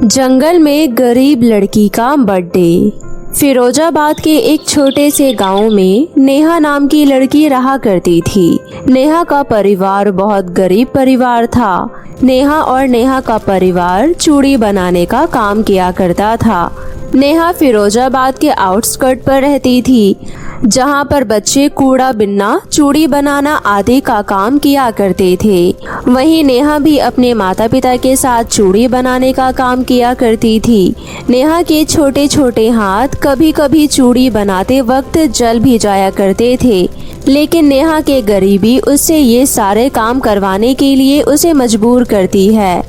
जंगल में गरीब लड़की का बर्थडे। फिरोजाबाद के एक छोटे से गांव में नेहा नाम की लड़की रहा करती थी। नेहा का परिवार बहुत गरीब परिवार था। नेहा और नेहा का परिवार चूड़ी बनाने का काम किया करता था। नेहा फिरोजाबाद के आउटस्कर्ट पर रहती थी, जहां पर बच्चे कूड़ा बिनना, चूड़ी बनाना आदि का काम किया करते थे। वहीं नेहा भी अपने माता पिता के साथ चूड़ी बनाने का काम किया करती थी। नेहा के छोटे छोटे हाथ कभी कभी चूड़ी बनाते वक्त जल भी जाया करते थे, लेकिन नेहा के गरीबी उससे ये सारे काम करवाने के लिए उसे मजबूर करती है।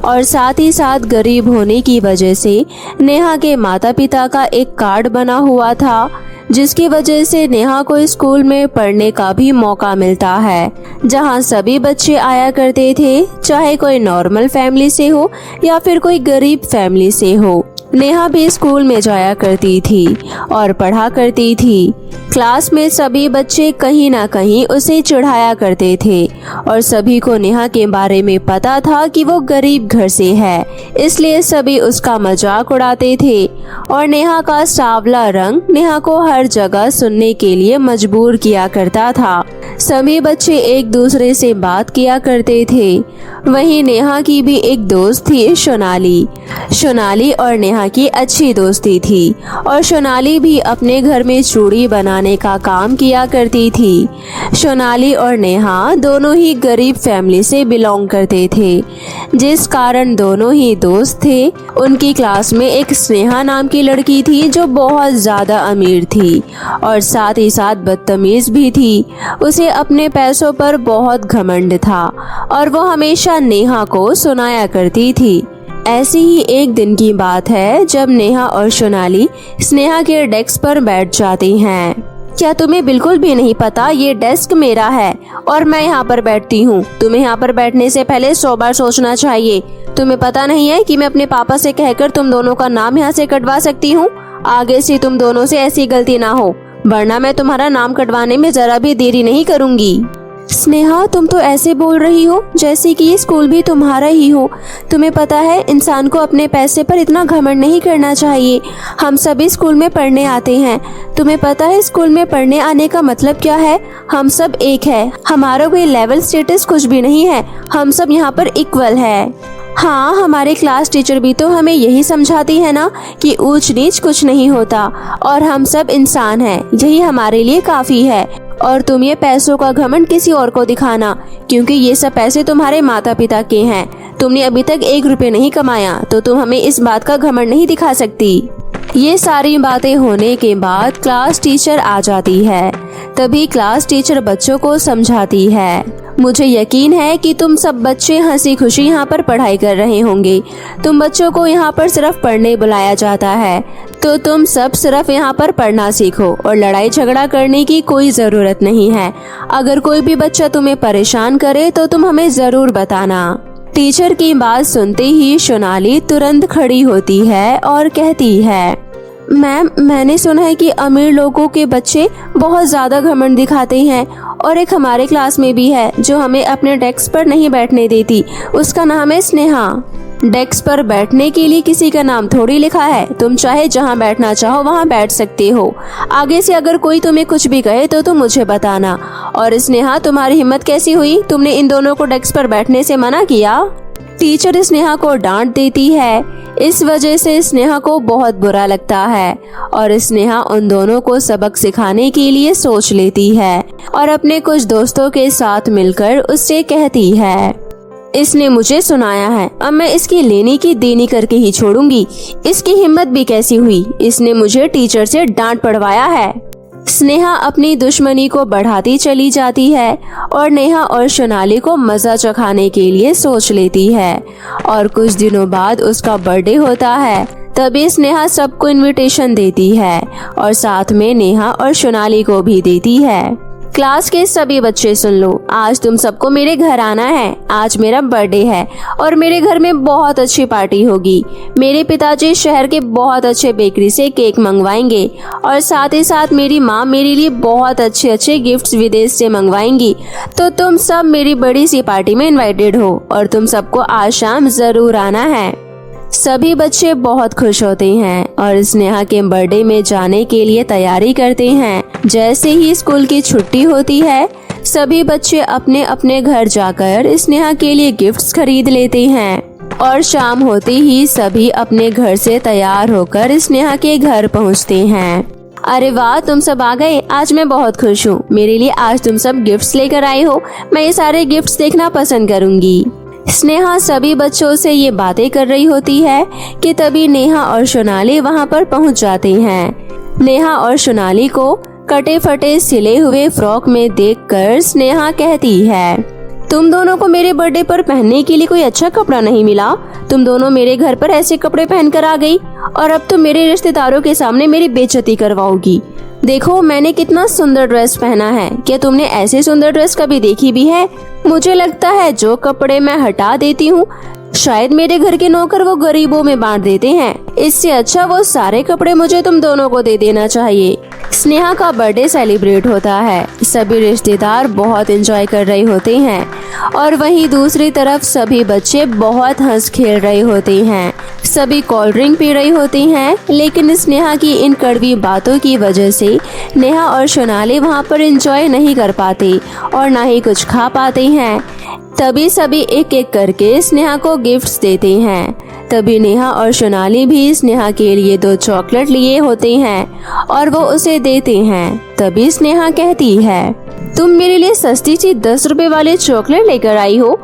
और साथ ही साथ गरीब होने की वजह से नेहा के माता पिता का एक कार्ड बना हुआ था, जिसकी वजह से नेहा को स्कूल में पढ़ने का भी मौका मिलता है, जहां सभी बच्चे आया करते थे, चाहे कोई नॉर्मल फैमिली से हो या फिर कोई गरीब फैमिली से हो। नेहा भी स्कूल में जाया करती थी और पढ़ा करती थी। क्लास में सभी बच्चे कहीं ना कहीं उसे चिढ़ाया करते थे और सभी को नेहा के बारे में पता था कि वो गरीब घर से है, इसलिए सभी उसका मजाक उड़ाते थे। और नेहा का सांवला रंग नेहा को हर जगह सुनने के लिए मजबूर किया करता था। सभी बच्चे एक दूसरे से बात किया करते थे। वहीं नेहा की भी एक दोस्त थी, सोनाली और नेहा की अच्छी दोस्ती थी और सोनाली भी अपने घर में चूड़ी बनाने का काम किया करती थी। सोनाली और नेहा दोनों ही गरीब फैमिली से बिलोंग करते थे, जिस कारण दोनों ही दोस्त थे। उनकी क्लास में एक स्नेहा नाम की लड़की थी जो बहुत ज्यादा अमीर थी और साथ ही साथ बदतमीज भी थी। उसे अपने पैसों पर बहुत घमंड था और वो हमेशा नेहा को सुनाया करती थी। ऐसी ही एक दिन की बात है जब नेहा और सोनाली स्नेहा के डेस्क पर बैठ जाती हैं। क्या तुम्हें बिल्कुल भी नहीं पता ये डेस्क मेरा है और मैं यहाँ पर बैठती हूँ? तुम्हें यहाँ पर बैठने से पहले 100 बार सोचना चाहिए। तुम्हें पता नहीं है कि मैं अपने पापा से कहकर तुम दोनों का नाम यहाँ से कटवा सकती हूँ? आगे से तुम दोनों से ऐसी गलती ना हो, वरना मैं तुम्हारा नाम कटवाने में जरा भी देरी नहीं करूँगी। स्नेहा, तुम तो ऐसे बोल रही हो जैसे कि ये स्कूल भी तुम्हारा ही हो। तुम्हें पता है इंसान को अपने पैसे पर इतना घमंड नहीं करना चाहिए। हम सभी स्कूल में पढ़ने आते हैं। तुम्हें पता है स्कूल में पढ़ने आने का मतलब क्या है? हम सब एक है। हमारा कोई लेवल स्टेटस कुछ भी नहीं है। हम सब यहाँ पर इक्वल है। हाँ, हमारे क्लास टीचर भी तो हमें यही समझाती है ना कि ऊंच नीच कुछ नहीं होता और हम सब इंसान हैं, यही हमारे लिए काफी है। और तुम ये पैसों का घमंड किसी और को दिखाना, क्योंकि ये सब पैसे तुम्हारे माता पिता के हैं। तुमने अभी तक 1 रुपये नहीं कमाया तो तुम हमें इस बात का घमंड नहीं दिखा सकती। ये सारी बातें होने के बाद क्लास टीचर आ जाती है। तभी क्लास टीचर बच्चों को समझाती है, मुझे यकीन है कि तुम सब बच्चे हंसी खुशी यहाँ पर पढ़ाई कर रहे होंगे। तुम बच्चों को यहाँ पर सिर्फ पढ़ने बुलाया जाता है, तो तुम सब सिर्फ यहाँ पर पढ़ना सीखो और लड़ाई झगड़ा करने की कोई ज़रूरत नहीं है। अगर कोई भी बच्चा तुम्हें परेशान करे तो तुम हमें ज़रूर बताना। टीचर की बात सुनते ही सोनाली तुरंत खड़ी होती है और कहती है, मैम, मैंने सुना है कि अमीर लोगों के बच्चे बहुत ज़्यादा घमंड दिखाते हैं और एक हमारे क्लास में भी है जो हमें अपने डेस्क पर नहीं बैठने देती। उसका नाम है स्नेहा। डेस्क पर बैठने के लिए किसी का नाम थोड़ी लिखा है। तुम चाहे जहाँ बैठना चाहो वहाँ बैठ सकते हो। आगे से अगर कोई तुम्हें कुछ भी कहे तो तुम मुझे बताना। और स्नेहा, तुम्हारी हिम्मत कैसी हुई? तुमने इन दोनों को डेस्क पर बैठने से मना किया? टीचर स्नेहा को डांट देती है। इस वजह से स्नेहा को बहुत बुरा लगता है और स्नेहा उन दोनों को सबक सिखाने के लिए सोच लेती है और अपने कुछ दोस्तों के साथ मिलकर उससे कहती है, इसने मुझे सुनाया है, अब मैं इसकी लेनी की देनी करके ही छोड़ूंगी। इसकी हिम्मत भी कैसी हुई? इसने मुझे टीचर से डांट पड़वाया है। स्नेहा अपनी दुश्मनी को बढ़ाती चली जाती है और नेहा और सोनाली को मजा चखाने के लिए सोच लेती है। और कुछ दिनों बाद उसका बर्थडे होता है। तभी स्नेहा सबको इनविटेशन देती है और साथ में नेहा और सोनाली को भी देती है। क्लास के सभी बच्चे सुन लो, आज तुम सबको मेरे घर आना है। आज मेरा बर्थडे है और मेरे घर में बहुत अच्छी पार्टी होगी। मेरे पिताजी शहर के बहुत अच्छे बेकरी से केक मंगवाएंगे और साथ ही साथ मेरी माँ मेरे लिए बहुत अच्छे अच्छे गिफ्ट्स विदेश से मंगवाएंगी। तो तुम सब मेरी बड़ी सी पार्टी में इनवाइटेड हो और तुम सबको आज शाम जरूर आना है। सभी बच्चे बहुत खुश होते हैं और स्नेहा के बर्थडे में जाने के लिए तैयारी करते हैं। जैसे ही स्कूल की छुट्टी होती है, सभी बच्चे अपने अपने घर जाकर स्नेहा के लिए गिफ्ट्स खरीद लेते हैं और शाम होते ही सभी अपने घर से तैयार होकर स्नेहा के घर पहुंचते हैं। अरे वाह, तुम सब आ गए। आज मैं बहुत खुश हूँ। मेरे लिए आज तुम सब गिफ्ट्स लेकर आए हो। मैं ये सारे गिफ्ट्स देखना पसंद करूंगी। स्नेहा सभी बच्चों से ये बातें कर रही होती है कि तभी नेहा और सोनाली वहाँ पर पहुँच जाते हैं। नेहा और सोनाली को कटे फटे सिले हुए फ्रॉक में देखकर स्नेहा कहती है, तुम दोनों को मेरे बर्थडे पर पहनने के लिए कोई अच्छा कपड़ा नहीं मिला। तुम दोनों मेरे घर पर ऐसे कपड़े पहनकर आ गई और अब तुम मेरे रिश्तेदारों के सामने मेरी बेइज्जती करवाओगी। देखो मैंने कितना सुंदर ड्रेस पहना है। क्या तुमने ऐसे सुंदर ड्रेस कभी देखी भी है? मुझे लगता है जो कपड़े मैं हटा देती हूँ शायद मेरे घर के नौकर वो गरीबों में बांट देते हैं। इससे अच्छा वो सारे कपड़े मुझे तुम दोनों को दे देना चाहिए। स्नेहा का बर्थडे सेलिब्रेट होता है। सभी रिश्तेदार बहुत एंजॉय कर रहे होते हैं और वहीं दूसरी तरफ सभी बच्चे बहुत हंस खेल रहे होते हैं। सभी कोल्ड ड्रिंक पी रही होती हैं, लेकिन स्नेहा की इन कड़वी बातों की वजह से नेहा और सोनाली वहाँ पर एंजॉय नहीं कर पाते और ना ही कुछ खा पाते हैं। तभी सभी एक एक करके स्नेहा को गिफ्ट्स देते हैं। तभी नेहा और सोनाली भी स्नेहा के लिए 2 चॉकलेट लिए होते हैं और वो उसे देते हैं। तभी स्नेहा कहती है, तुम मेरे लिए सस्ती सी 10 रुपए वाले चॉकलेट लेकर आई हो,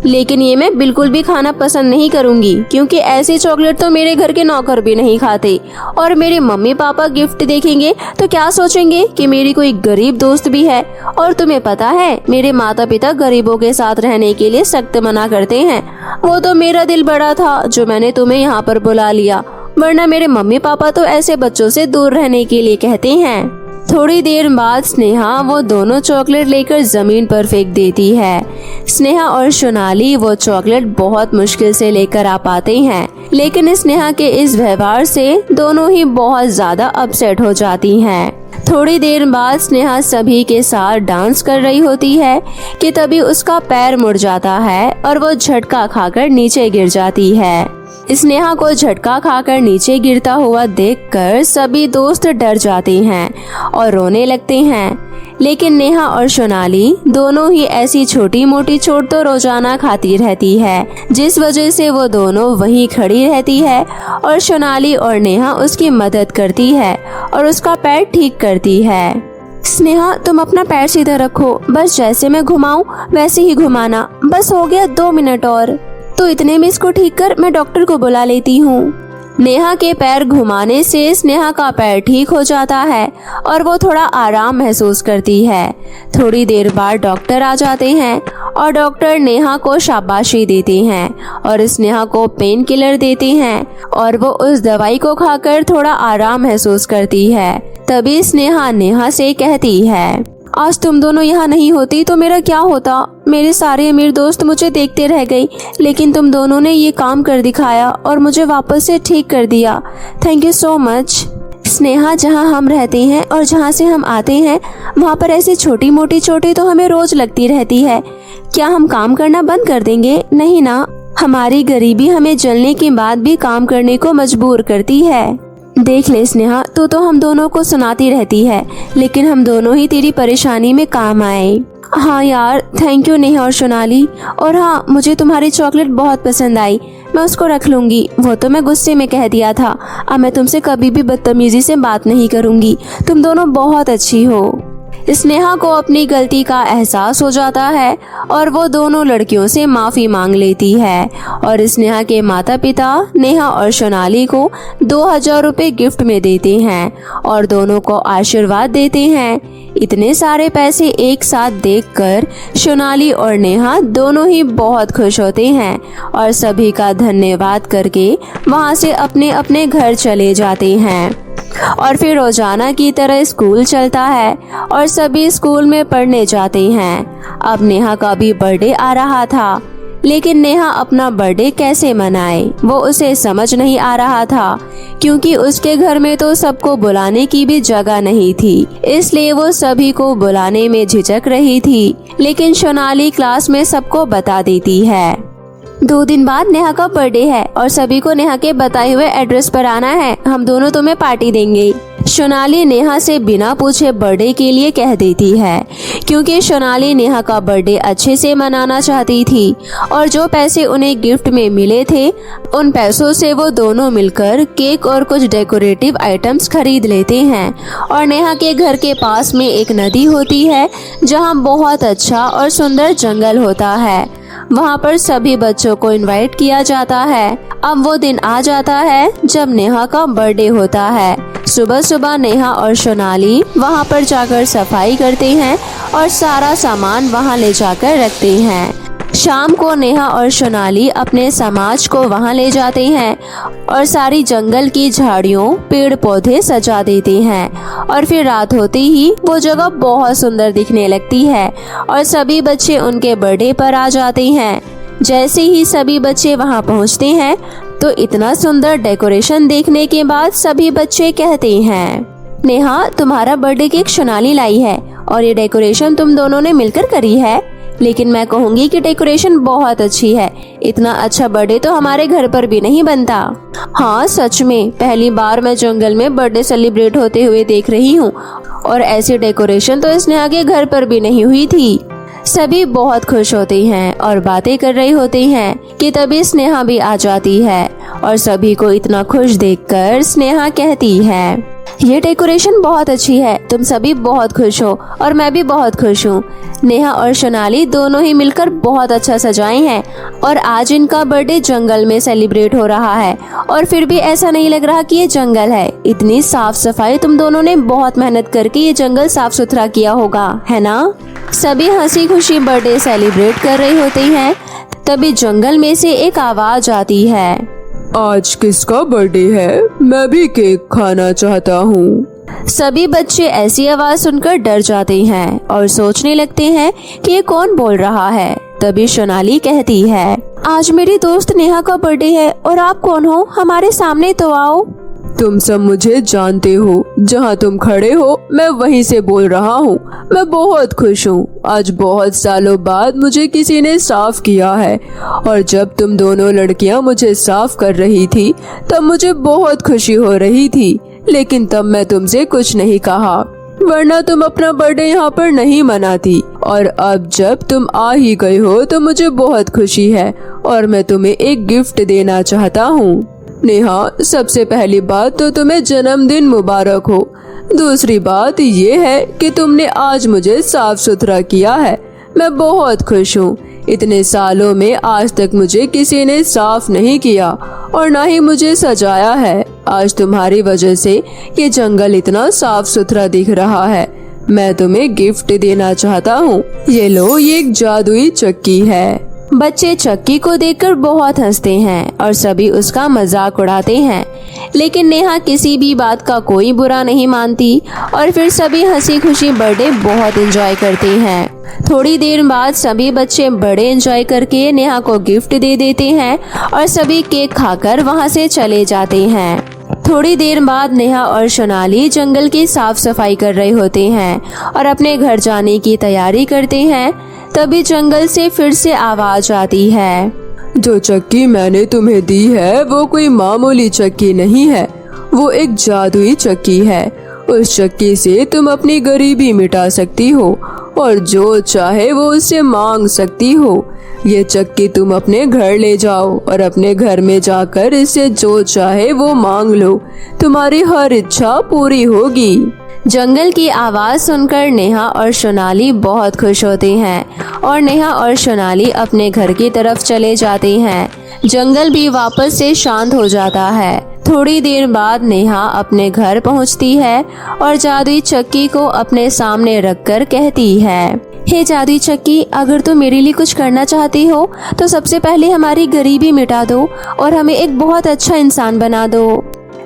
लेकिन ये मैं बिल्कुल भी खाना पसंद नहीं करूंगी क्योंकि ऐसी चॉकलेट तो मेरे घर के नौकर भी नहीं खाते और मेरे मम्मी पापा गिफ्ट देखेंगे तो क्या सोचेंगे कि मेरी कोई गरीब दोस्त भी है। और तुम्हें पता है मेरे माता पिता गरीबों के साथ रहने के लिए सख्त मना करते हैं। वो तो मेरा दिल बड़ा था जो मैंने तुम्हें यहाँ पर बुला लिया, वरना मेरे मम्मी पापा तो ऐसे बच्चों से दूर रहने के लिए कहते हैं। थोड़ी देर बाद स्नेहा वो दोनों चॉकलेट लेकर जमीन पर फेंक देती है। स्नेहा और सोनाली वो चॉकलेट बहुत मुश्किल से लेकर आ पाते हैं, लेकिन स्नेहा के इस व्यवहार से दोनों ही बहुत ज्यादा अपसेट हो जाती हैं। थोड़ी देर बाद स्नेहा सभी के साथ डांस कर रही होती है कि तभी उसका पैर मुड़ जाता है और वो झटका खाकर नीचे गिर जाती है। स्नेहा को झटका खाकर नीचे गिरता हुआ देखकर सभी दोस्त डर जाते हैं और रोने लगते हैं, लेकिन नेहा और सोनाली दोनों ही ऐसी छोटी मोटी चोट तो रोजाना खाती रहती है, जिस वजह से वो दोनों वहीं खड़ी रहती है और सोनाली और नेहा उसकी मदद करती है और उसका पैर ठीक करती है। स्नेहा, तुम अपना पैर सीधा रखो, बस जैसे मैं घुमाऊं वैसे ही घुमाना। बस हो गया, 2 मिनट और। तो इतने में इसको ठीक कर, मैं डॉक्टर को बुला लेती हूँ। नेहा के पैर घुमाने से स्नेहा का पैर ठीक हो जाता है और वो थोड़ा आराम महसूस करती है। थोड़ी देर बाद डॉक्टर आ जाते हैं और डॉक्टर नेहा को शाबाशी देते हैं और स्नेहा को पेन किलर देते हैं और वो उस दवाई को खाकर थोड़ा आराम महसूस करती है। तभी स्नेहा नेहा से कहती है, आज तुम दोनों यहाँ नहीं होती तो मेरा क्या होता। मेरे सारे अमीर दोस्त मुझे देखते रह गई, लेकिन तुम दोनों ने ये काम कर दिखाया और मुझे वापस से ठीक कर दिया। Thank you so much. Sneha, जहाँ हम रहते हैं और जहाँ से हम आते हैं वहाँ पर ऐसी छोटी मोटी चोटें तो हमें रोज लगती रहती है। क्या हम काम करना बंद कर देंगे? नहीं ना, हमारी गरीबी हमें जलने के बाद भी काम करने को मजबूर करती है। देख ले स्नेहा, तू तो हम दोनों को सुनाती रहती है, लेकिन हम दोनों ही तेरी परेशानी में काम आए। हाँ यार, थैंक यू नेहा और सोनाली। और हाँ, मुझे तुम्हारी चॉकलेट बहुत पसंद आई, मैं उसको रख लूंगी। वो तो मैं गुस्से में कह दिया था। अब मैं तुमसे कभी भी बदतमीजी से बात नहीं करूंगी। तुम दोनों बहुत अच्छी हो। स्नेहा को अपनी गलती का एहसास हो जाता है और वो दोनों लड़कियों से माफी मांग लेती है और स्नेहा के माता पिता नेहा और सोनाली को 2000 रुपए गिफ्ट में देते हैं और दोनों को आशीर्वाद देते हैं। इतने सारे पैसे एक साथ देखकर सोनाली और नेहा दोनों ही बहुत खुश होते हैं और सभी का धन्यवाद करके वहां से अपने अपने घर चले जाते हैं। और फिर रोजाना की तरह स्कूल चलता है और सभी स्कूल में पढ़ने जाते हैं। अब नेहा का भी बर्थडे आ रहा था, लेकिन नेहा अपना बर्थडे कैसे मनाए वो उसे समझ नहीं आ रहा था, क्योंकि उसके घर में तो सबको बुलाने की भी जगह नहीं थी, इसलिए वो सभी को बुलाने में झिझक रही थी। लेकिन सोनाली क्लास में सबको बता देती है। 2 दिन बाद नेहा का बर्थडे है और सभी को नेहा के बताए हुए एड्रेस पर आना है। हम दोनों तुम्हें पार्टी देंगे। सोनाली नेहा से बिना पूछे बर्थडे के लिए कह देती है, क्योंकि सोनाली नेहा का बर्थडे अच्छे से मनाना चाहती थी और जो पैसे उन्हें गिफ्ट में मिले थे उन पैसों से वो दोनों मिलकर केक और कुछ डेकोरेटिव आइटम्स खरीद लेते हैं। और नेहा के घर के पास में एक नदी होती है जहाँ बहुत अच्छा और सुंदर जंगल होता है। वहाँ पर सभी बच्चों को इनवाइट किया जाता है। अब वो दिन आ जाता है जब नेहा का बर्थडे होता है। सुबह सुबह नेहा और सोनाली वहाँ पर जाकर सफाई करते हैं और सारा सामान वहाँ ले जाकर रखते हैं। शाम को नेहा और सोनाली अपने समाज को वहाँ ले जाते हैं और सारी जंगल की झाड़ियों पेड़ पौधे सजा देते हैं। और फिर रात होते ही वो जगह बहुत सुंदर दिखने लगती है और सभी बच्चे उनके बर्थडे पर आ जाते हैं। जैसे ही सभी बच्चे वहाँ पहुँचते हैं तो इतना सुंदर डेकोरेशन देखने के बाद सभी बच्चे कहते हैं, नेहा तुम्हारा बर्थडे केक सोनाली लाई है और ये डेकोरेशन तुम दोनों ने मिलकर करी है। लेकिन मैं कहूँगी कि डेकोरेशन बहुत अच्छी है। इतना अच्छा बर्थडे तो हमारे घर पर भी नहीं बनता। हाँ सच में, पहली बार मैं जंगल में बर्थडे सेलिब्रेट होते हुए देख रही हूँ और ऐसी डेकोरेशन तो स्नेहा के घर पर भी नहीं हुई थी। सभी बहुत खुश होते हैं और बातें कर रहे होते हैं कि तभी स्नेहा भी आ जाती है और सभी को इतना खुश देखकर स्नेहा कहती है, ये डेकोरेशन बहुत अच्छी है, तुम सभी बहुत खुश हो और मैं भी बहुत खुश हूँ। नेहा और सोनाली दोनों ही मिलकर बहुत अच्छा सजाए हैं और आज इनका बर्थडे जंगल में सेलिब्रेट हो रहा है और फिर भी ऐसा नहीं लग रहा कि ये जंगल है। इतनी साफ सफाई तुम दोनों ने बहुत मेहनत करके ये जंगल साफ सुथरा किया होगा, है ना। सभी हंसी खुशी बर्थडे सेलिब्रेट कर रहे होते हैं। तभी जंगल में से एक आवाज आती है, आज किसका बर्थडे है? मैं भी केक खाना चाहता हूँ। सभी बच्चे ऐसी आवाज सुनकर डर जाते हैं और सोचने लगते हैं कि ये कौन बोल रहा है। तभी सोनाली कहती है, आज मेरी दोस्त नेहा का बर्थडे है और आप कौन हो? हमारे सामने तो आओ। तुम सब मुझे जानते हो, जहाँ तुम खड़े हो मैं वहीं से बोल रहा हूँ। मैं बहुत खुश हूँ। आज बहुत सालों बाद मुझे किसी ने साफ किया है और जब तुम दोनों लड़कियाँ मुझे साफ कर रही थी तब मुझे बहुत खुशी हो रही थी, लेकिन तब मैं तुमसे कुछ नहीं कहा, वरना तुम अपना बर्थडे यहाँ पर नहीं मनाती। और अब जब तुम आ ही गए हो तो मुझे बहुत खुशी है और मैं तुम्हें एक गिफ्ट देना चाहता हूँ। नेहा, सबसे पहली बात तो तुम्हें जन्मदिन मुबारक हो। दूसरी बात ये है कि तुमने आज मुझे साफ सुथरा किया है। मैं बहुत खुश हूँ। इतने सालों में आज तक मुझे किसी ने साफ नहीं किया और ना ही मुझे सजाया है। आज तुम्हारी वजह से ये जंगल इतना साफ सुथरा दिख रहा है। मैं तुम्हें गिफ्ट देना चाहता हूँ। ये लो, ये एक जादुई चक्की है। बच्चे चक्की को देखकर बहुत हंसते हैं और सभी उसका मजाक उड़ाते हैं, लेकिन नेहा किसी भी बात का कोई बुरा नहीं मानती और फिर सभी हंसी खुशी बर्थडे बहुत एंजॉय करते हैं। थोड़ी देर बाद सभी बच्चे बड़े एंजॉय करके नेहा को गिफ्ट दे देते हैं और सभी केक खाकर वहां से चले जाते हैं। थोड़ी देर बाद नेहा और सोनाली जंगल की साफ सफाई कर रहे होते हैं और अपने घर जाने की तैयारी करते हैं। तभी जंगल से फिर से आवाज आती है, जो चक्की मैंने तुम्हें दी है वो कोई मामूली चक्की नहीं है, वो एक जादुई चक्की है। उस चक्की से तुम अपनी गरीबी मिटा सकती हो और जो चाहे वो उससे मांग सकती हो। ये चक्की तुम अपने घर ले जाओ और अपने घर में जाकर इससे जो चाहे वो मांग लो। तुम्हारी हर इच्छा पूरी होगी। जंगल की आवाज सुनकर नेहा और सोनाली बहुत खुश होते हैं और नेहा और सोनाली अपने घर की तरफ चले जाते हैं। जंगल भी वापस से शांत हो जाता है। थोड़ी देर बाद नेहा अपने घर पहुंचती है और जादुई चक्की को अपने सामने रखकर कहती है, हे जादुई चक्की, अगर तुम मेरे लिए कुछ करना चाहती हो तो सबसे पहले हमारी गरीबी मिटा दो और हमें एक बहुत अच्छा इंसान बना दो।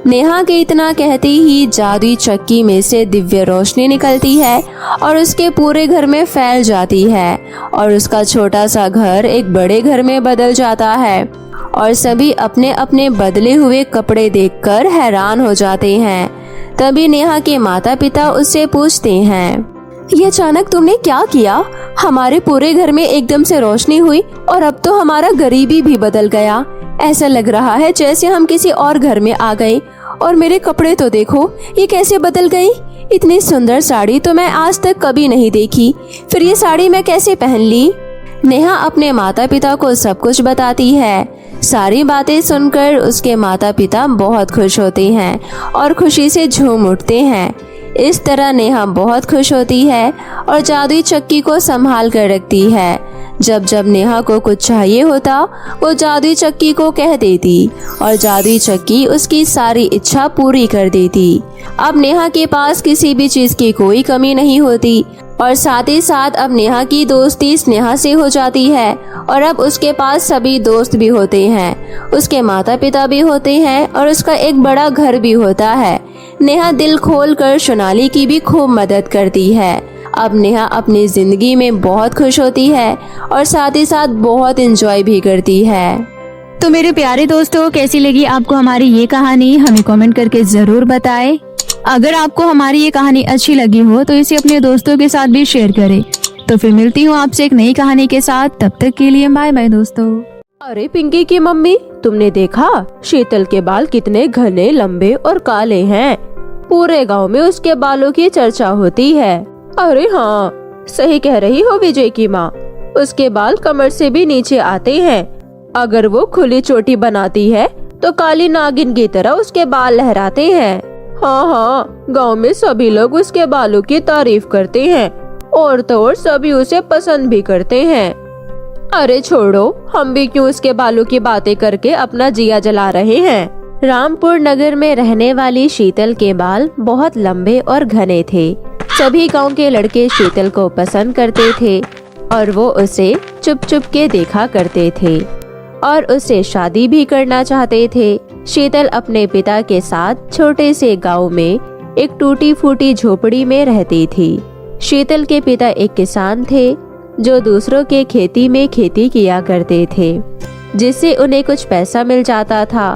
नेहा के इतना कहते ही जादुई चक्की में से दिव्य रोशनी निकलती है और उसके पूरे घर में फैल जाती है और उसका छोटा सा घर एक बड़े घर में बदल जाता है और सभी अपने अपने बदले हुए कपड़े देखकर हैरान हो जाते हैं। तभी नेहा के माता पिता उससे पूछते हैं, ये अचानक तुमने क्या किया? हमारे पूरे घर में एकदम से रोशनी हुई और अब तो हमारा गरीबी भी बदल गया। ऐसा लग रहा है जैसे हम किसी और घर में आ गए। और मेरे कपड़े तो देखो, ये कैसे बदल गई। इतनी सुंदर साड़ी तो मैं आज तक कभी नहीं देखी। फिर ये साड़ी मैं कैसे पहन ली? नेहा अपने माता पिता को सब कुछ बताती है। सारी बातें सुनकर उसके माता पिता बहुत खुश होते हैं और खुशी से झूम उठते हैं। इस तरह नेहा बहुत खुश होती है और जादुई चक्की को संभाल कर रखती है। जब जब नेहा को कुछ चाहिए होता वो जादुई चक्की को कह देती और जादुई चक्की उसकी सारी इच्छा पूरी कर देती। अब नेहा के पास किसी भी चीज की कोई कमी नहीं होती और साथ ही साथ अब नेहा की दोस्ती स्नेहा से हो जाती है और अब उसके पास सभी दोस्त भी होते हैं, उसके माता पिता भी होते हैं और उसका एक बड़ा घर भी होता है। नेहा दिल खोल कर सोनाली की भी खूब मदद करती है। अब नेहा अपनी जिंदगी में बहुत खुश होती है और साथ ही साथ बहुत एंजॉय भी करती है। तो मेरे प्यारे दोस्तों, कैसी लगी आपको हमारी ये कहानी? हमें कमेंट करके जरूर बताएं। अगर आपको हमारी ये कहानी अच्छी लगी हो तो इसे अपने दोस्तों के साथ भी शेयर करें। तो फिर मिलती हूँ आपसे एक नई कहानी के साथ, तब तक के लिए बाय बाय दोस्तों। अरे पिंकी की मम्मी, तुमने देखा शीतल के बाल कितने घने, लंबे और काले हैं। पूरे गांव में उसके बालों की चर्चा होती है। अरे हाँ, सही कह रही हो विजय की माँ, उसके बाल कमर से भी नीचे आते हैं। अगर वो खुली चोटी बनाती है तो काली नागिन की तरह उसके बाल लहराते हैं। हाँ हाँ, गांव में सभी लोग उसके बालों की तारीफ करते हैं और तो और सभी उसे पसंद भी करते हैं। अरे छोड़ो, हम भी क्यों उसके बालों की बातें करके अपना जिया जला रहे हैं। रामपुर नगर में रहने वाली शीतल के बाल बहुत लंबे और घने थे। सभी गांव के लड़के शीतल को पसंद करते थे और वो उसे चुप चुप के देखा करते थे और उससे शादी भी करना चाहते थे। शीतल अपने पिता के साथ छोटे से गांव में एक टूटी फूटी झोपड़ी में रहती थी। शीतल के पिता एक किसान थे जो दूसरों के खेती में खेती किया करते थे, जिससे उन्हें कुछ पैसा मिल जाता था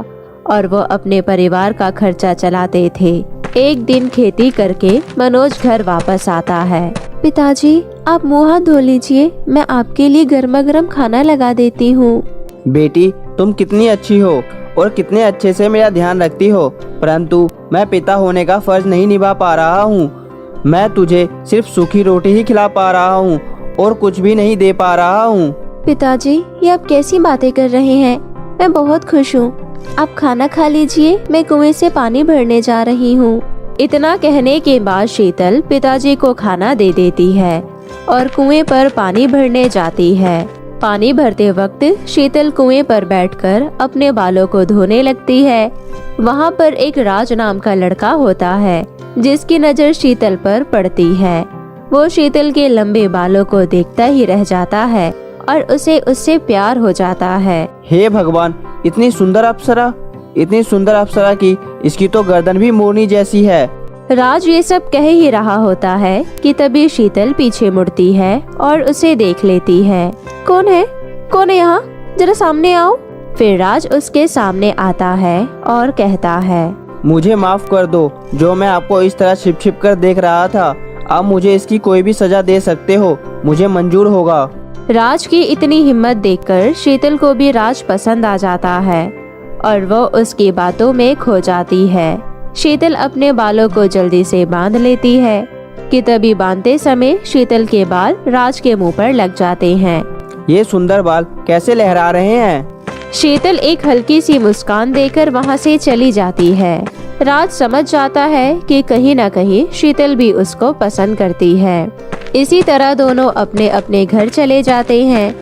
और वो अपने परिवार का खर्चा चलाते थे। एक दिन खेती करके मनोज घर वापस आता है। पिताजी, आप मुँह हाथ धो लीजिए, मैं आपके लिए गर्मा गर्म खाना लगा देती हूँ। बेटी, तुम कितनी अच्छी हो और कितने अच्छे से मेरा ध्यान रखती हो, परंतु मैं पिता होने का फर्ज नहीं निभा पा रहा हूँ। मैं तुझे सिर्फ सूखी रोटी ही खिला पा रहा हूँ और कुछ भी नहीं दे पा रहा हूँ। पिताजी, ये आप कैसी बातें कर रहे हैं? मैं बहुत खुश हूँ। आप खाना खा लीजिए, मैं कुएं से पानी भरने जा रही हूँ। इतना कहने के बाद शीतल पिताजी को खाना दे देती है और कुएं पर पानी भरने जाती है। पानी भरते वक्त शीतल कुएं पर बैठकर अपने बालों को धोने लगती है। वहाँ पर एक राज नाम का लड़का होता है जिसकी नजर शीतल पर पड़ती है। वो शीतल के लंबे बालों को देखता ही रह जाता है और उसे उससे प्यार हो जाता है। हे भगवान, इतनी सुंदर अप्सरा की इसकी तो गर्दन भी मोरनी जैसी है। राज ये सब कह ही रहा होता है कि तभी शीतल पीछे मुड़ती है और उसे देख लेती है। कौन है यहाँ? जरा सामने आओ। फिर राज उसके सामने आता है और कहता है, मुझे माफ कर दो, जो मैं आपको इस तरह छिप छिप कर देख रहा था। आप मुझे इसकी कोई भी सजा दे सकते हो, मुझे मंजूर होगा। राज की इतनी हिम्मत देखकर शीतल को भी राज पसंद आ जाता है और वो उसकी बातों में खो जाती है। शीतल अपने बालों को जल्दी से बांध लेती है कि तभी बांधते समय शीतल के बाल राज के मुंह पर लग जाते हैं। ये सुंदर बाल कैसे लहरा रहे हैं? शीतल एक हल्की सी मुस्कान देकर वहाँ से चली जाती है। राज समझ जाता है कि कहीं न कहीं शीतल भी उसको पसंद करती है। इसी तरह दोनों अपने अपने घर चले जाते हैं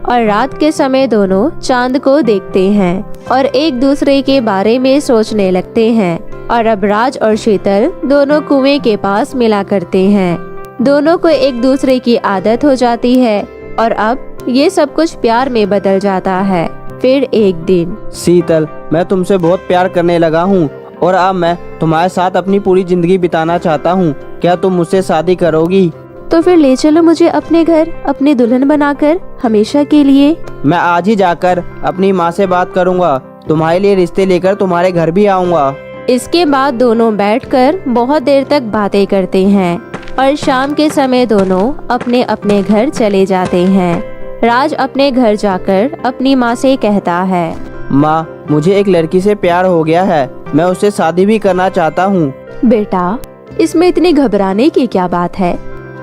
और रात के समय दोनों चांद को देखते हैं और एक दूसरे के बारे में सोचने लगते हैं। और अब राज और शीतल दोनों कुएं के पास मिला करते हैं। दोनों को एक दूसरे की आदत हो जाती है और अब ये सब कुछ प्यार में बदल जाता है। फिर एक दिन, शीतल, मैं तुमसे बहुत प्यार करने लगा हूँ और अब मैं तुम्हारे साथ अपनी पूरी जिंदगी बिताना चाहता हूँ। क्या तुम मुझसे शादी करोगी? तो फिर ले चलो मुझे अपने घर, अपनी दुल्हन बनाकर हमेशा के लिए। मैं आज ही जाकर अपनी माँ से बात करूँगा, तुम्हारे लिए रिश्ते लेकर तुम्हारे घर भी आऊँगा। इसके बाद दोनों बैठकर बहुत देर तक बातें करते हैं। और शाम के समय दोनों अपने अपने घर चले जाते हैं। राज अपने घर जाकर अपनी माँ से कहता है, माँ, मुझे एक लड़की से प्यार हो गया है, मैं उससे शादी भी करना चाहता हूँ। बेटा, इसमें इतनी घबराने की क्या बात है?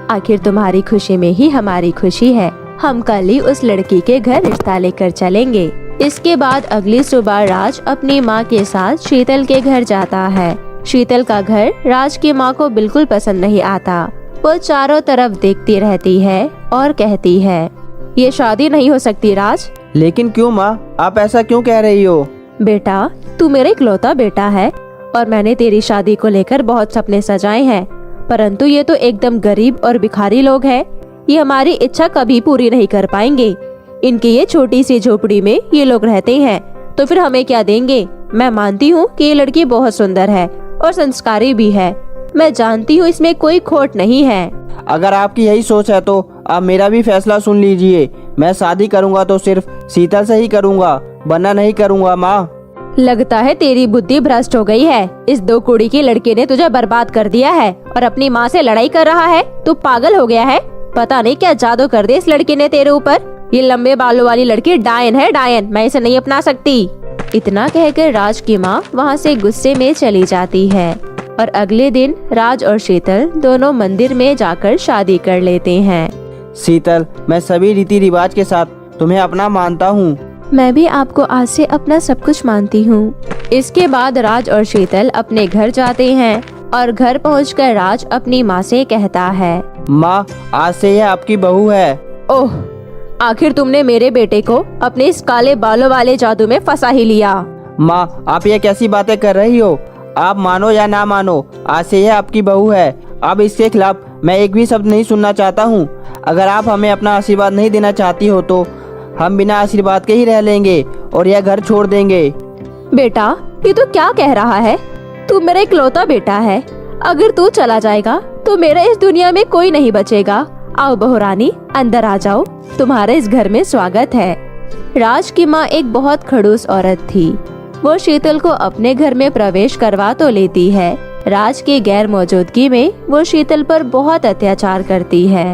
आखिर तुम्हारी खुशी में ही हमारी खुशी है। हम कल ही उस लड़की के घर रिश्ता लेकर चलेंगे। इसके बाद अगली सुबह राज अपनी माँ के साथ शीतल के घर जाता है। शीतल का घर राज की माँ को बिल्कुल पसंद नहीं आता। वो चारों तरफ देखती रहती है और कहती है, ये शादी नहीं हो सकती राज। लेकिन क्यों माँ, आप ऐसा क्यों कह रही हो? बेटा, तू मेरा इकलौता बेटा है और मैंने तेरी शादी को लेकर बहुत सपने सजाए हैं, परंतु ये तो एकदम गरीब और भिखारी लोग हैं। ये हमारी इच्छा कभी पूरी नहीं कर पाएंगे। इनकी ये छोटी सी झोपड़ी में ये लोग रहते हैं, तो फिर हमें क्या देंगे? मैं मानती हूँ कि ये लड़की बहुत सुंदर है और संस्कारी भी है। मैं जानती हूँ इसमें कोई खोट नहीं है। अगर आपकी यही सोच है तो आप मेरा भी फैसला सुन लीजिए। मैं शादी करूँगा तो सिर्फ शीतल से ही करूँगा, वरना नहीं करूँगा माँ। लगता है तेरी बुद्धि भ्रष्ट हो गई है। इस 2 कुड़ी के लड़के ने तुझे बर्बाद कर दिया है और अपनी माँ से लड़ाई कर रहा है। तू पागल हो गया है। पता नहीं क्या जादू कर दे इस लड़के ने तेरे ऊपर। ये लंबे बालों वाली लड़की डायन है, डायन। मैं इसे नहीं अपना सकती। इतना कहकर राज की माँ वहाँ से गुस्से में चली जाती है और अगले दिन राज और शीतल दोनों मंदिर में जाकर शादी कर लेते हैं। शीतल, मैं सभी रीति रिवाज के साथ तुम्हें अपना मानता हूँ। मैं भी आपको आज से अपना सब कुछ मानती हूँ। इसके बाद राज और शीतल अपने घर जाते हैं और घर पहुंचकर राज अपनी माँ से कहता है, माँ, आज से यह आपकी बहू है। ओह, आखिर तुमने मेरे बेटे को अपने इस काले बालों वाले जादू में फंसा ही लिया। माँ, आप ये कैसी बातें कर रही हो? आप मानो या ना मानो, आज से यह आपकी बहू है। अब इसके खिलाफ मैं एक भी शब्द नहीं सुनना चाहता हूँ। अगर आप हमें अपना आशीर्वाद नहीं देना चाहती हो तो हम बिना आशीर्वाद के ही रह लेंगे और यह घर छोड़ देंगे। बेटा, ये तो क्या कह रहा है? तू मेरा इकलौता बेटा है। अगर तू चला जाएगा तो मेरा इस दुनिया में कोई नहीं बचेगा। आओ बहू रानी, अंदर आ जाओ, तुम्हारे इस घर में स्वागत है। राज की माँ एक बहुत खड़ूस औरत थी। वो शीतल को अपने घर में प्रवेश करवा तो लेती है, राज की गैर मौजूदगी में वो शीतल पर बहुत अत्याचार करती है।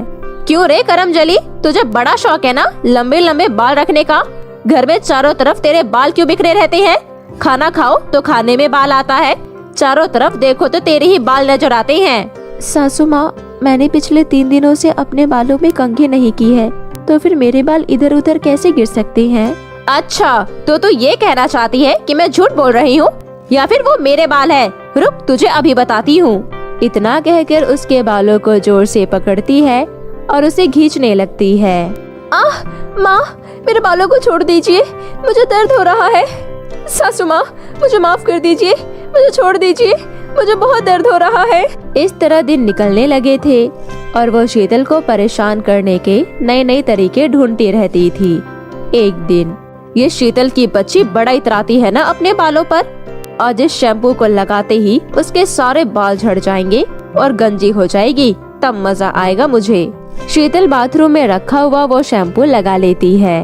क्यों रे करमजली, तुझे बड़ा शौक है ना लंबे लंबे बाल रखने का? घर में चारों तरफ तेरे बाल क्यों बिखरे रहते हैं? खाना खाओ तो खाने में बाल आता है, चारों तरफ देखो तो तेरे ही बाल नजर आते हैं। सासू माँ, मैंने पिछले 3 दिनों से अपने बालों में कंघी नहीं की है, तो फिर मेरे बाल इधर उधर कैसे गिर सकते हैं? अच्छा, तो तू ये कहना चाहती है कि मैं झूठ बोल रही हूँ या फिर वो मेरे बाल है? रुक, तुझे अभी बताती हूँ। इतना कहकर उसके बालों को जोर से पकड़ती है और उसे खींचने लगती है। आह माँ, मेरे बालों को छोड़ दीजिए, मुझे दर्द हो रहा है। सासू माँ, मुझे माफ कर दीजिए, मुझे छोड़ दीजिए, मुझे बहुत दर्द हो रहा है। इस तरह दिन निकलने लगे थे और वो शीतल को परेशान करने के नए नए तरीके ढूंढती रहती थी। एक दिन ये शीतल की बच्ची बड़ा इतराती है ना अपने बालों पर, और जिस शैम्पू को लगाते ही उसके सारे बाल झड़ जाएंगे और गंजी हो जाएगी, तब मजा आएगा मुझे। शीतल बाथरूम में रखा हुआ वो शैम्पू लगा लेती है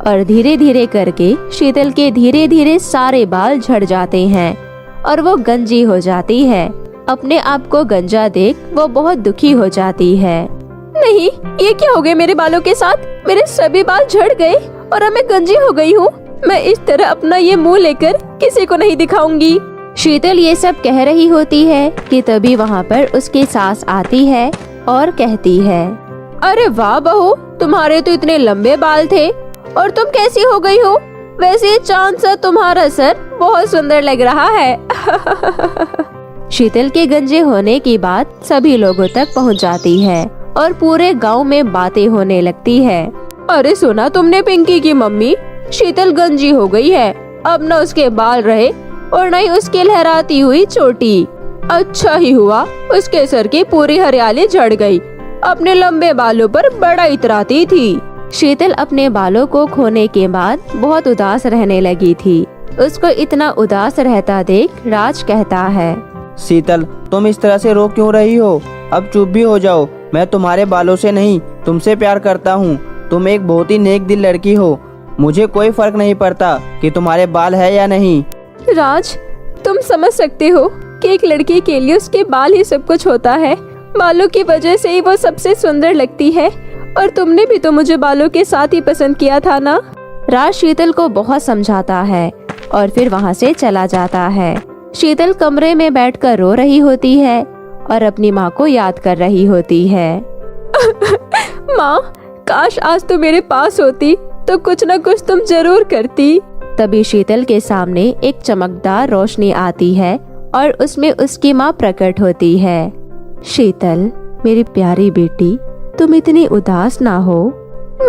और धीरे धीरे करके शीतल के धीरे धीरे सारे बाल झड़ जाते हैं और वो गंजी हो जाती है। अपने आप को गंजा देख वो बहुत दुखी हो जाती है। नहीं, ये क्या हो गया मेरे बालों के साथ? मेरे सभी बाल झड़ गए और अब मैं गंजी हो गई हूँ। मैं इस तरह अपना ये मुंह लेकर किसी को नहीं दिखाऊंगी। शीतल ये सब कह रही होती है कि तभी वहाँ पर उसकी सास आती है और कहती है, अरे वाह बहू, तुम्हारे तो इतने लंबे बाल थे और तुम कैसी हो गई हो? वैसे चांद सा तुम्हारा सर बहुत सुंदर लग रहा है। शीतल के गंजे होने की बात सभी लोगों तक पहुंच जाती है और पूरे गांव में बातें होने लगती है। अरे सुना तुमने पिंकी की मम्मी, शीतल गंजी हो गई है। अब न उसके बाल रहे और न ही उसकी लहराती हुई चोटी। अच्छा ही हुआ, उसके सर की पूरी हरियाली झड़ गई। अपने लंबे बालों पर बड़ा इतराती थी। शीतल अपने बालों को खोने के बाद बहुत उदास रहने लगी थी। उसको इतना उदास रहता देख राज कहता है, शीतल, तुम इस तरह से रो क्यों रही हो? अब चुप भी हो जाओ। मैं तुम्हारे बालों से नहीं, तुमसे प्यार करता हूँ। तुम एक बहुत ही नेक दिल लड़की हो। मुझे कोई फर्क नहीं पड़ता कि तुम्हारे बाल है या नहीं। राज, तुम समझ सकते हो कि एक लड़की के लिए उसके बाल ही सब कुछ होता है, बालों की वजह से ही वो सबसे सुंदर लगती है, और तुमने भी तो मुझे बालों के साथ ही पसंद किया था ना। राज शीतल को बहुत समझाता है और फिर वहाँ से चला जाता है। शीतल कमरे में बैठकर रो रही होती है और अपनी माँ को याद कर रही होती है। माँ, काश आज तू मेरे पास होती तो कुछ न कुछ तुम जरूर करती। तभी शीतल के सामने एक चमकदार रोशनी आती है और उसमें उसकी माँ प्रकट होती है। शीतल, मेरी प्यारी बेटी, तुम इतनी उदास ना हो।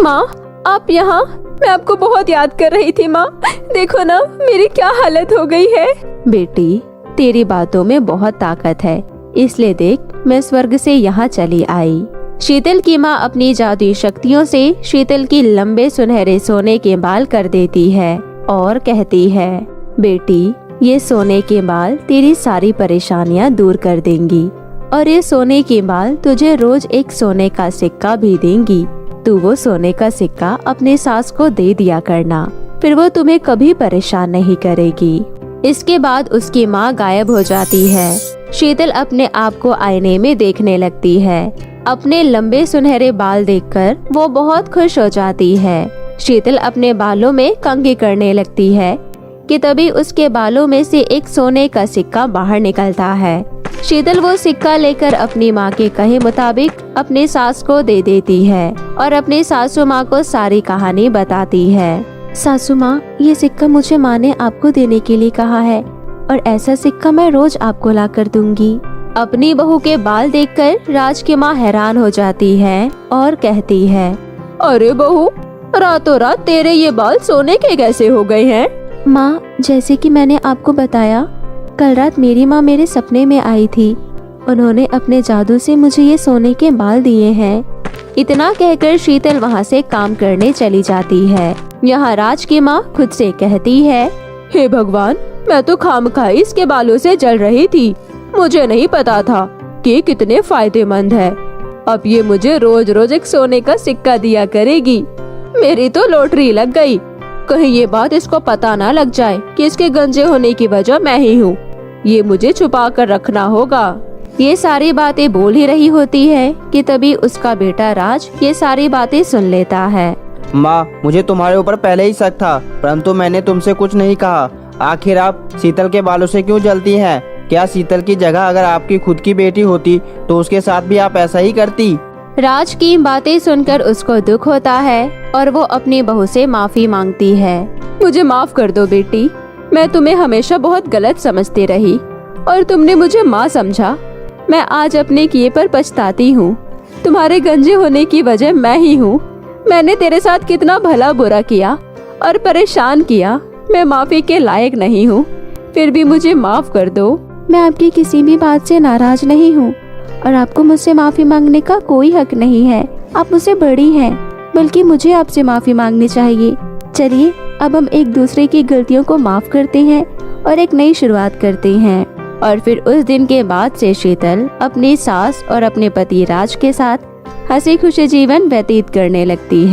माँ, आप यहाँ? मैं आपको बहुत याद कर रही थी माँ। देखो ना मेरी क्या हालत हो गई है। बेटी, तेरी बातों में बहुत ताकत है, इसलिए देख मैं स्वर्ग से यहाँ चली आई। शीतल की माँ अपनी जादुई शक्तियों से शीतल की लंबे सुनहरे सोने के बाल कर देती है और कहती है, बेटी, ये सोने के बाल तेरी सारी परेशानियाँ दूर कर देंगी और ये सोने के बाल तुझे रोज एक सोने का सिक्का भी देंगी। तू वो सोने का सिक्का अपने सास को दे दिया करना, फिर वो तुम्हें कभी परेशान नहीं करेगी। इसके बाद उसकी माँ गायब हो जाती है। शीतल अपने आप को आईने में देखने लगती है। अपने लंबे सुनहरे बाल देखकर वो बहुत खुश हो जाती है। शीतल अपने बालों में कंघी करने लगती है कि तभी उसके बालों में से एक सोने का सिक्का बाहर निकलता है। शीतल वो सिक्का लेकर अपनी माँ के कहे मुताबिक अपने सास को दे देती है और अपनी सासू माँ को सारी कहानी बताती है। सासू माँ, ये सिक्का मुझे माँ ने आपको देने के लिए कहा है और ऐसा सिक्का मैं रोज आपको ला कर दूंगी। अपनी बहू के बाल देखकर राज की माँ हैरान हो जाती है और कहती है, अरे बहू, रातों रात तेरे ये बाल सोने के कैसे हो गए हैं? माँ, जैसे कि मैंने आपको बताया, कल रात मेरी माँ मेरे सपने में आई थी। उन्होंने अपने जादू से मुझे ये सोने के बाल दिए हैं। इतना कहकर शीतल वहाँ से काम करने चली जाती है। यहाँ राज की माँ खुद से कहती है, हे भगवान, मैं तो खामखाई इसके बालों से जल रही थी। मुझे नहीं पता था कि कितने फायदेमंद है। अब ये मुझे रोज रोज एक सोने का सिक्का दिया करेगी। मेरी तो लॉटरी लग गई। कहीं ये बात इसको पता ना लग जाए कि इसके गंजे होने की वजह मैं ही हूँ। ये मुझे छुपा कर रखना होगा। ये सारी बातें बोल ही रही होती है कि तभी उसका बेटा राज ये सारी बातें सुन लेता है। माँ, मुझे तुम्हारे ऊपर पहले ही शक था, परंतु मैंने तुमसे कुछ नहीं कहा। आखिर आप शीतल के बालों से क्यों जलती हैं? क्या शीतल की जगह अगर आपकी खुद की बेटी होती तो उसके साथ भी आप ऐसा ही करती? राज की बातें सुनकर उसको दुख होता है और वो अपनी बहू से माफी मांगती है। मुझे माफ कर दो बेटी, मैं तुम्हें हमेशा बहुत गलत समझती रही और तुमने मुझे माँ समझा। मैं आज अपने किए पर पछताती हूँ। तुम्हारे गंजे होने की वजह मैं ही हूँ। मैंने तेरे साथ कितना भला बुरा किया और परेशान किया। मैं माफी के लायक नहीं हूँ, फिर भी मुझे माफ कर दो। मैं आपकी किसी भी बात से नाराज नहीं हूँ और आपको मुझसे माफी मांगने का कोई हक नहीं है। आप मुझसे बड़ी हैं, बल्कि मुझे आपसे माफी मांगनी चाहिए। चलिए अब हम एक दूसरे की गलतियों को माफ करते हैं और एक नई शुरुआत करते हैं। और फिर उस दिन के बाद से शीतल अपनी सास और अपने पति राज के साथ हंसी खुशी जीवन व्यतीत करने लगती है।